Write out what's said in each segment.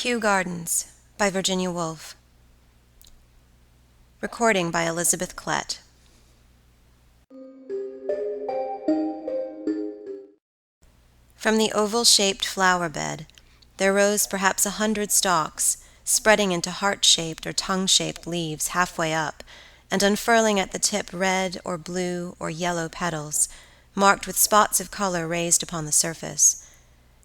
Kew Gardens by Virginia Woolf. Recording by Elizabeth Klett. From the oval-shaped flower-bed there rose perhaps 100 stalks, spreading into heart-shaped or tongue-shaped leaves halfway up, and unfurling at the tip red or blue or yellow petals, marked with spots of color raised upon the surface.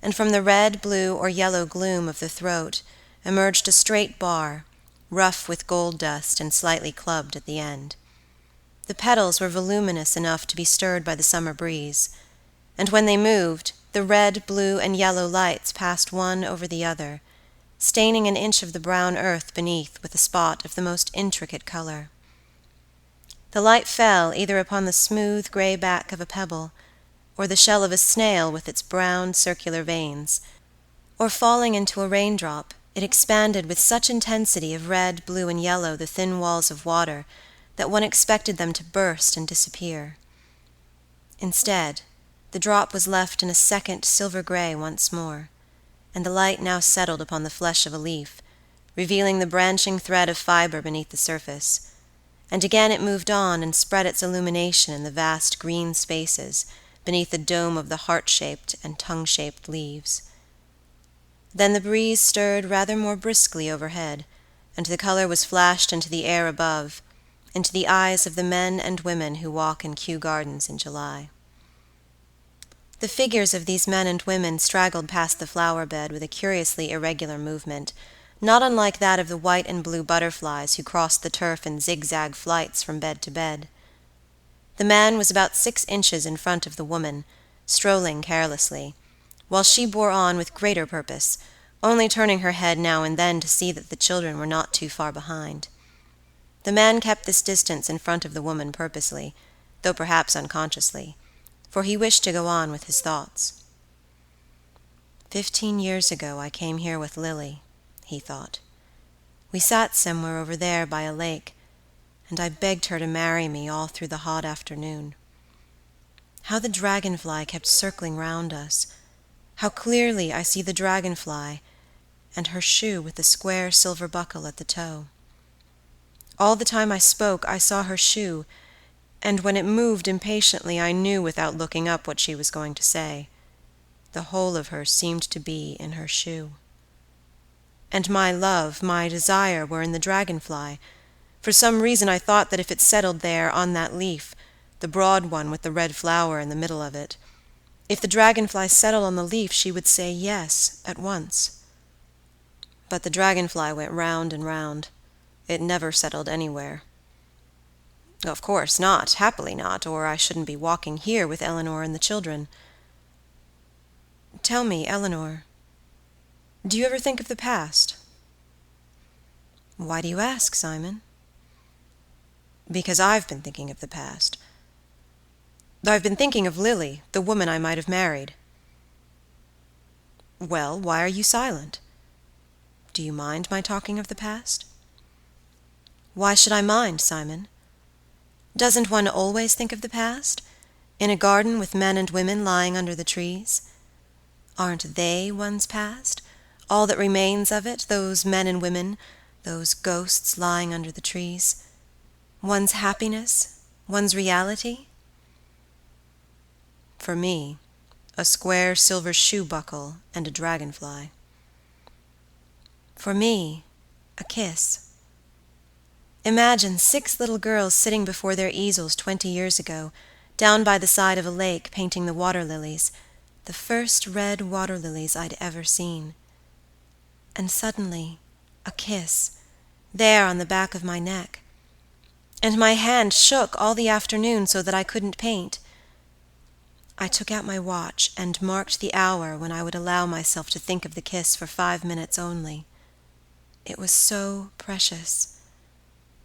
And from the red, blue, or yellow gloom of the throat emerged a straight bar, rough with gold dust and slightly clubbed at the end. The petals were voluminous enough to be stirred by the summer breeze, and when they moved, the red, blue, and yellow lights passed one over the other, staining an inch of the brown earth beneath with a spot of the most intricate color. The light fell either upon the smooth gray back of a pebble, or the shell of a snail with its brown circular veins, or falling into a raindrop, it expanded with such intensity of red, blue, and yellow the thin walls of water that one expected them to burst and disappear. Instead, the drop was left in a second silver-gray once more, and the light now settled upon the flesh of a leaf, revealing the branching thread of fiber beneath the surface, and again it moved on and spread its illumination in the vast green spaces beneath the dome of the heart-shaped and tongue-shaped leaves. Then the breeze stirred rather more briskly overhead, and the color was flashed into the air above, into the eyes of the men and women who walk in Kew Gardens in July. The figures of these men and women straggled past the flower-bed with a curiously irregular movement, not unlike that of the white and blue butterflies who crossed the turf in zigzag flights from bed to bed. The man was about 6 inches in front of the woman, strolling carelessly, while she bore on with greater purpose, only turning her head now and then to see that the children were not too far behind. The man kept this distance in front of the woman purposely, though perhaps unconsciously, for he wished to go on with his thoughts. 15 years ago I came here with Lily, he thought. We sat somewhere over there by a lake, and I begged her to marry me all through the hot afternoon. How the dragonfly kept circling round us. How clearly I see the dragonfly, and her shoe with the square silver buckle at the toe. All the time I spoke I saw her shoe, and when it moved impatiently I knew without looking up what she was going to say. The whole of her seemed to be in her shoe. And my love, my desire were in the dragonfly. For some reason I thought that if it settled there on that leaf, the broad one with the red flower in the middle of it, if the dragonfly settled on the leaf she would say yes at once. But the dragonfly went round and round. It never settled anywhere. Of course not, happily not, or I shouldn't be walking here with Eleanor and the children. Tell me, Eleanor, do you ever think of the past? Why do you ask, Simon? Because I've been thinking of the past. I've been thinking of Lily, the woman I might have married. Well, why are you silent? Do you mind my talking of the past? Why should I mind, Simon? Doesn't one always think of the past, in a garden with men and women lying under the trees? Aren't they one's past, all that remains of it, those men and women, those ghosts lying under the trees? One's happiness, one's reality? For me, a square silver shoe buckle and a dragonfly. For me, a kiss. Imagine 6 little girls sitting before their easels 20 years ago, down by the side of a lake painting the water lilies, the first red water lilies I'd ever seen. And suddenly, a kiss, there on the back of my neck. And my hand shook all the afternoon so that I couldn't paint. I took out my watch and marked the hour when I would allow myself to think of the kiss for 5 minutes only. It was so precious.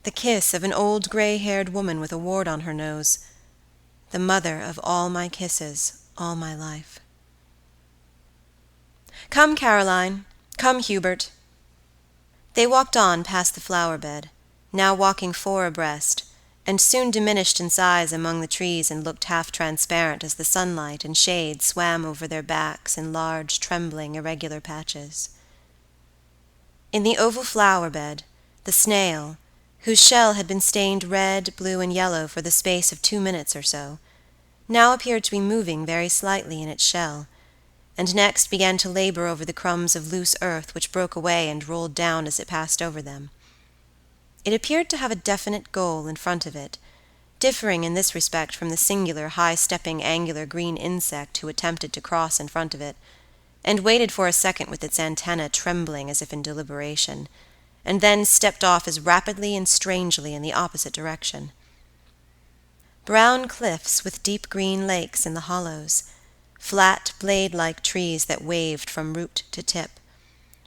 The kiss of an old gray-haired woman with a wart on her nose, the mother of all my kisses all my life. Come, Caroline. Come, Hubert. They walked on past the flower-bed, now walking 4 abreast, and soon diminished in size among the trees and looked half-transparent as the sunlight and shade swam over their backs in large, trembling, irregular patches. In the oval flower bed, the snail, whose shell had been stained red, blue, and yellow for the space of 2 minutes or so, now appeared to be moving very slightly in its shell, and next began to labor over the crumbs of loose earth which broke away and rolled down as it passed over them. It appeared to have a definite goal in front of it, differing in this respect from the singular high-stepping angular green insect who attempted to cross in front of it, and waited for a second with its antennae trembling as if in deliberation, and then stepped off as rapidly and strangely in the opposite direction. Brown cliffs with deep green lakes in the hollows, flat blade-like trees that waved from root to tip,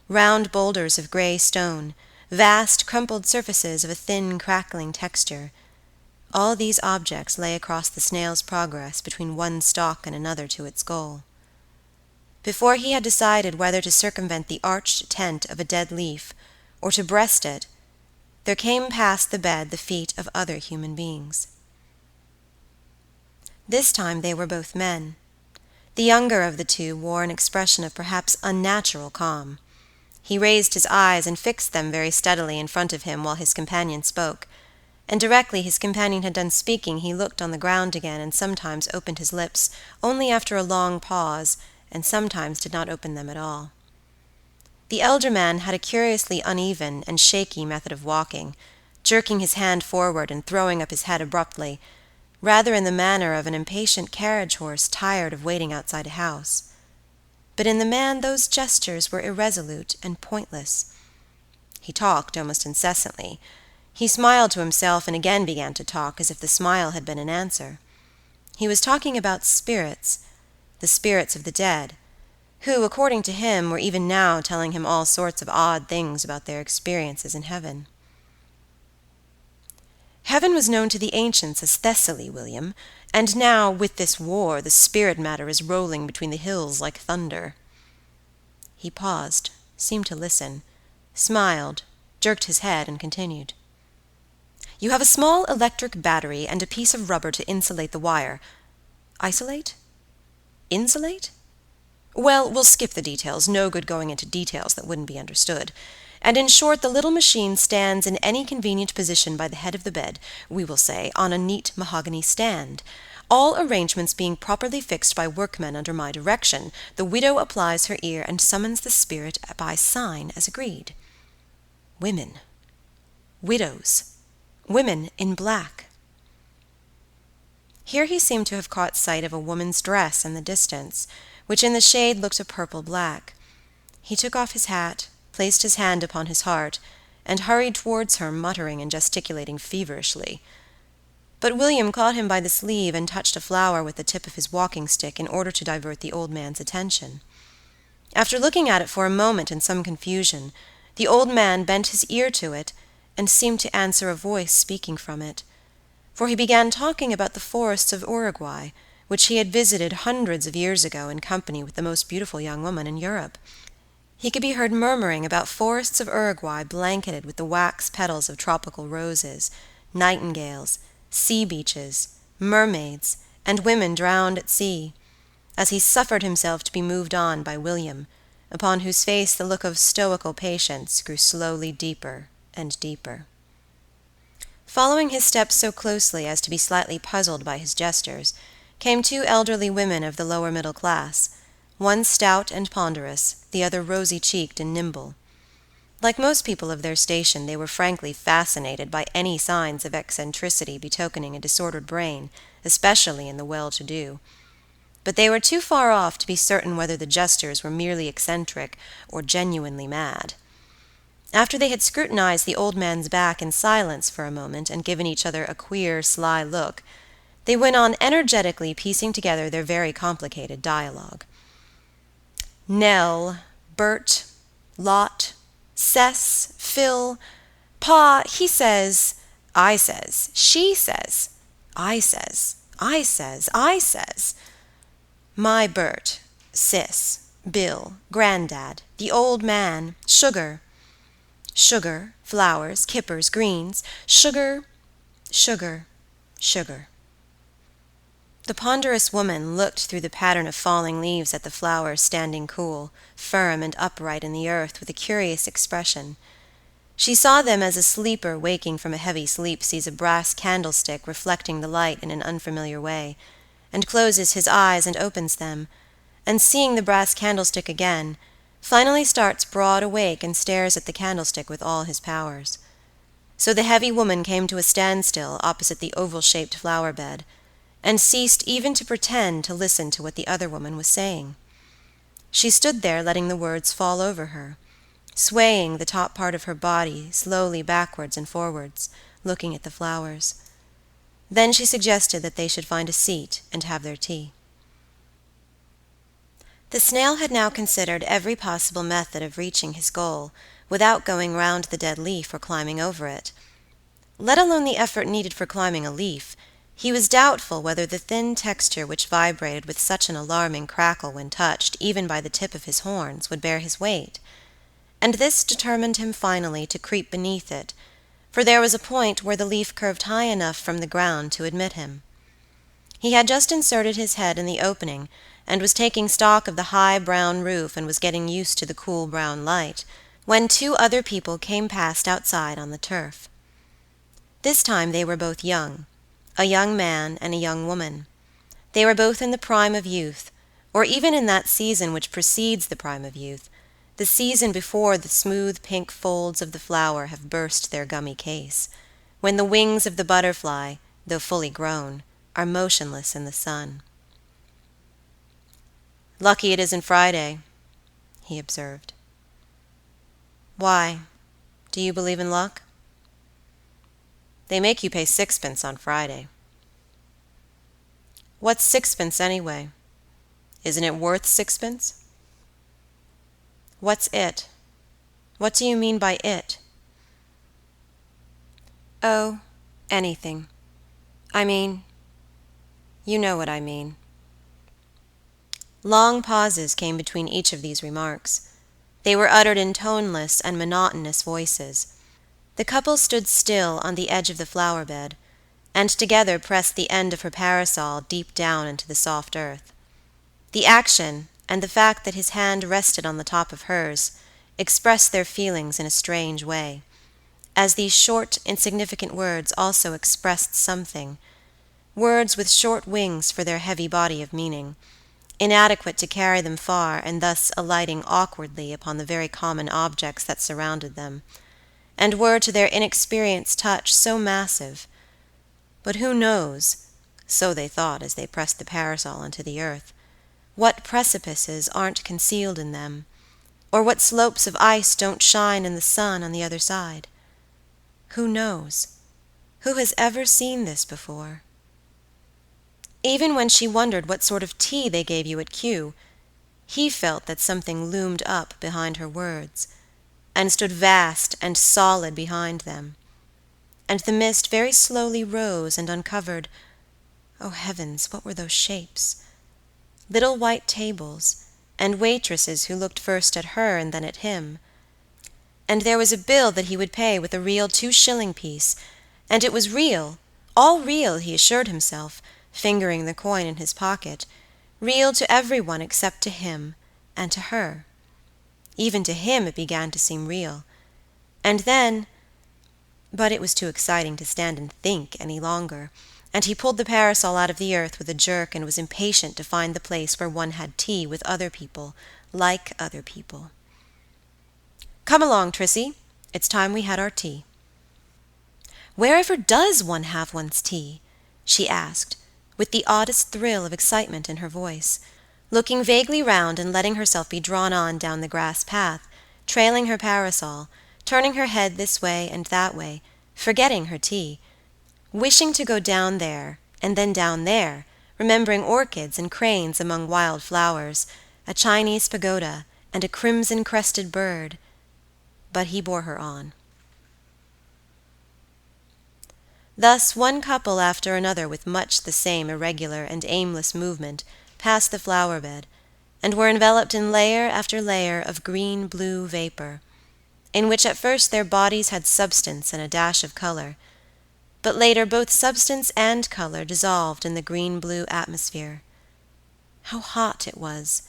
round boulders of grey stone, vast crumpled surfaces of a thin crackling texture, all these objects lay across the snail's progress between one stalk and another to its goal. Before he had decided whether to circumvent the arched tent of a dead leaf or to breast it, there came past the bed the feet of other human beings. This time they were both men. The younger of the two wore an expression of perhaps unnatural calm. He raised his eyes and fixed them very steadily in front of him while his companion spoke, and directly his companion had done speaking he looked on the ground again and sometimes opened his lips only after a long pause, and sometimes did not open them at all. The elder man had a curiously uneven and shaky method of walking, jerking his hand forward and throwing up his head abruptly, rather in the manner of an impatient carriage horse tired of waiting outside a house. But in the man those gestures were irresolute and pointless. He talked almost incessantly. He smiled to himself and again began to talk as if the smile had been an answer. He was talking about spirits, the spirits of the dead, who, according to him, were even now telling him all sorts of odd things about their experiences in heaven. Heaven was known to the ancients as Thessaly, William, and now, with this war, the spirit matter is rolling between the hills like thunder. He paused, seemed to listen, smiled, jerked his head, and continued. You have a small electric battery and a piece of rubber to insulate the wire. Isolate? Insulate? Well, we'll skip the details, no good going into details that wouldn't be understood. And in short, the little machine stands in any convenient position by the head of the bed, we will say, on a neat mahogany stand. All arrangements being properly fixed by workmen under my direction, the widow applies her ear and summons the spirit by sign as agreed. Women. Widows. Women in black. Here he seemed to have caught sight of a woman's dress in the distance, which in the shade looked a purple-black. He took off his hat, placed his hand upon his heart, and hurried towards her, muttering and gesticulating feverishly. But William caught him by the sleeve and touched a flower with the tip of his walking-stick in order to divert the old man's attention. After looking at it for a moment in some confusion, the old man bent his ear to it and seemed to answer a voice speaking from it, for he began talking about the forests of Uruguay, which he had visited hundreds of years ago in company with the most beautiful young woman in Europe. He could be heard murmuring about forests of Uruguay blanketed with the wax petals of tropical roses, nightingales, sea beaches, mermaids, and women drowned at sea, as he suffered himself to be moved on by William, upon whose face the look of stoical patience grew slowly deeper and deeper. Following his steps so closely as to be slightly puzzled by his gestures, came two elderly women of the lower middle class, one stout and ponderous, the other rosy-cheeked and nimble. Like most people of their station, they were frankly fascinated by any signs of eccentricity betokening a disordered brain, especially in the well-to-do. But they were too far off to be certain whether the jesters were merely eccentric or genuinely mad. After they had scrutinized the old man's back in silence for a moment and given each other a queer, sly look, they went on energetically piecing together their very complicated dialogue. Nell, Bert, Lot, Cess, Phil, Pa, he says, I says, she says, I says, I says, I says. My Bert, Sis, Bill, Grandad, the old man, sugar, sugar, flowers, kippers, greens, sugar, sugar, sugar. The ponderous woman looked through the pattern of falling leaves at the flowers standing cool, firm and upright in the earth with a curious expression. She saw them as a sleeper waking from a heavy sleep sees a brass candlestick reflecting the light in an unfamiliar way, and closes his eyes and opens them, and seeing the brass candlestick again, finally starts broad awake and stares at the candlestick with all his powers. So the heavy woman came to a standstill opposite the oval-shaped flower-bed, and ceased even to pretend to listen to what the other woman was saying. She stood there letting the words fall over her, swaying the top part of her body slowly backwards and forwards, looking at the flowers. Then she suggested that they should find a seat and have their tea. The snail had now considered every possible method of reaching his goal without going round the dead leaf or climbing over it. Let alone the effort needed for climbing a leaf, he was doubtful whether the thin texture which vibrated with such an alarming crackle when touched even by the tip of his horns would bear his weight, and this determined him finally to creep beneath it, for there was a point where the leaf curved high enough from the ground to admit him. He had just inserted his head in the opening, and was taking stock of the high brown roof and was getting used to the cool brown light, when 2 other people came past outside on the turf. This time they were both young, a young man and a young woman. They were both in the prime of youth, or even in that season which precedes the prime of youth, the season before the smooth pink folds of the flower have burst their gummy case, when the wings of the butterfly, though fully grown, are motionless in the sun. "Lucky it isn't Friday," he observed. "Why? Do you believe in luck?" "They make you pay 6 on Friday." "What's 6 anyway? Isn't it worth 6? "What's it? What do you mean by it?" "Oh, anything. I mean, you know what I mean." Long pauses came between each of these remarks. They were uttered in toneless and monotonous voices. The couple stood still on the edge of the flower-bed, and together pressed the end of her parasol deep down into the soft earth. The action, and the fact that his hand rested on the top of hers, expressed their feelings in a strange way, as these short, insignificant words also expressed something, words with short wings for their heavy body of meaning, inadequate to carry them far and thus alighting awkwardly upon the very common objects that surrounded them, and were to their inexperienced touch so massive. But who knows, so they thought as they pressed the parasol into the earth, what precipices aren't concealed in them, or what slopes of ice don't shine in the sun on the other side? Who knows? Who has ever seen this before? Even when she wondered what sort of tea they gave you at Kew, he felt that something loomed up behind her words, and stood vast and solid behind them, and the mist very slowly rose and uncovered, oh heavens, what were those shapes? Little white tables, and waitresses who looked first at her and then at him. And there was a bill that he would pay with a real 2-shilling piece, and it was real, all real, he assured himself, fingering the coin in his pocket, real to everyone except to him and to her. Even to him it began to seem real. And then, but it was too exciting to stand and think any longer, and he pulled the parasol out of the earth with a jerk and was impatient to find the place where one had tea with other people, like other people. "Come along, Trissie. It's time we had our tea." "Wherever does one have one's tea?" she asked, with the oddest thrill of excitement in her voice, looking vaguely round and letting herself be drawn on down the grass path, trailing her parasol, turning her head this way and that way, forgetting her tea, wishing to go down there and then down there, remembering orchids and cranes among wild flowers, a Chinese pagoda, and a crimson-crested bird. But he bore her on. Thus one couple after another with much the same irregular and aimless movement passed the flower-bed, and were enveloped in layer after layer of green-blue vapor, in which at first their bodies had substance and a dash of color, but later both substance and color dissolved in the green-blue atmosphere. How hot it was!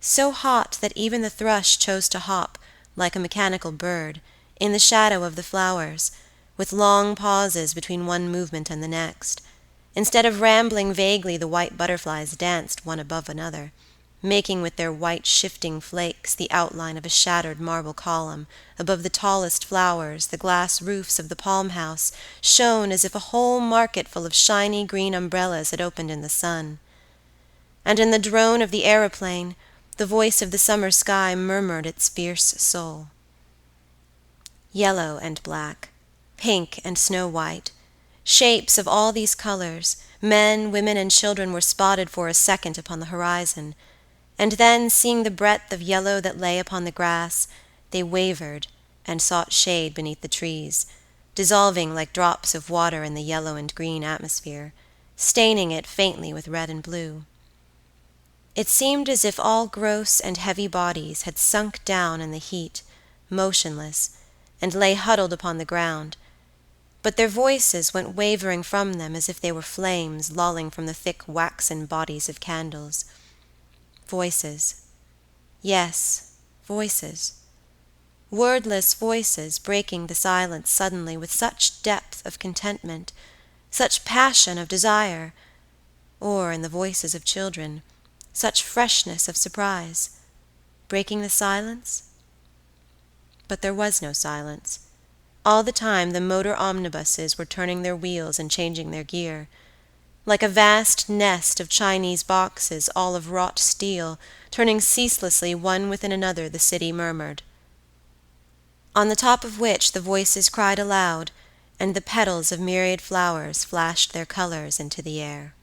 So hot that even the thrush chose to hop, like a mechanical bird, in the shadow of the flowers, with long pauses between one movement and the next. Instead of rambling vaguely, the white butterflies danced one above another, making with their white shifting flakes the outline of a shattered marble column. Above the tallest flowers, the glass roofs of the palm house shone as if a whole market full of shiny green umbrellas had opened in the sun. And in the drone of the aeroplane, the voice of the summer sky murmured its fierce soul. Yellow and black, pink and snow-white, shapes of all these colors, men, women, and children were spotted for a second upon the horizon, and then, seeing the breadth of yellow that lay upon the grass, they wavered and sought shade beneath the trees, dissolving like drops of water in the yellow and green atmosphere, staining it faintly with red and blue. It seemed as if all gross and heavy bodies had sunk down in the heat, motionless, and lay huddled upon the ground, but their voices went wavering from them as if they were flames lolling from the thick waxen bodies of candles. Voices. Yes, voices. Wordless voices breaking the silence suddenly with such depth of contentment, such passion of desire, or, in the voices of children, such freshness of surprise, breaking the silence? But there was no silence. All the time the motor omnibuses were turning their wheels and changing their gear. Like a vast nest of Chinese boxes, all of wrought steel, turning ceaselessly one within another, the city murmured, on the top of which the voices cried aloud, and the petals of myriad flowers flashed their colors into the air.